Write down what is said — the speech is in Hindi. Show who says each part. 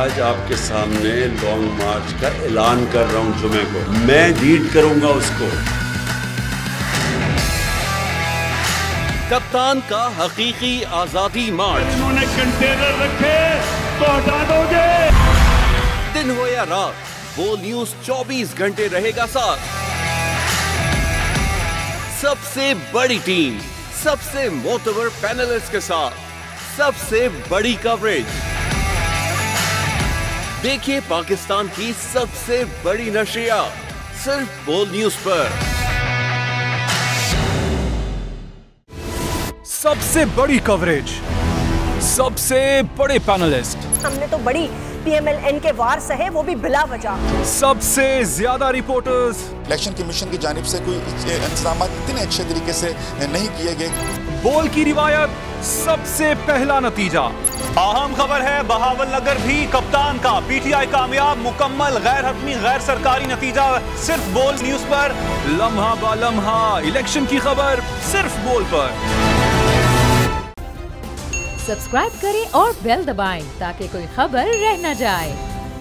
Speaker 1: आज आपके सामने लॉन्ग मार्च का ऐलान कर रहा हूं। जुमे को मैं लीड करूंगा उसको।
Speaker 2: कप्तान का हकीकी आजादी मार्च।
Speaker 3: उन्होंने कंटेनर रखे तो हटा दोगे।
Speaker 2: दिन हो या रात, वो न्यूज 24 घंटे रहेगा साथ। सबसे बड़ी टीम, सबसे मोतबर पैनलिस्ट के साथ, सबसे बड़ी कवरेज। देखिए पाकिस्तान की सबसे बड़ी नशरिया सिर्फ बोल न्यूज पर।
Speaker 4: सबसे बड़ी कवरेज, सबसे बड़े पैनलिस्ट।
Speaker 5: हमने तो बड़ी PMLN के वार सहे, वो भी बिला वजह।
Speaker 4: सबसे ज्यादा रिपोर्टर्स।
Speaker 6: इलेक्शन कमीशन की जानिब से कोई इंतजाम इतने अच्छे तरीके से नहीं किए गए।
Speaker 4: बोल की रिवायत, सबसे पहला नतीजा।
Speaker 7: अहम खबर है, बहावल नगर भी कप्तान का PTI कामयाब। मुकम्मल गैर हतमी गैर सरकारी नतीजा सिर्फ बोल न्यूज पर।
Speaker 4: लम्हा बा लम्हा इलेक्शन की खबर सिर्फ बोल पर।
Speaker 8: सब्सक्राइब करें और बेल दबाएं ताकि कोई खबर रह न जाए।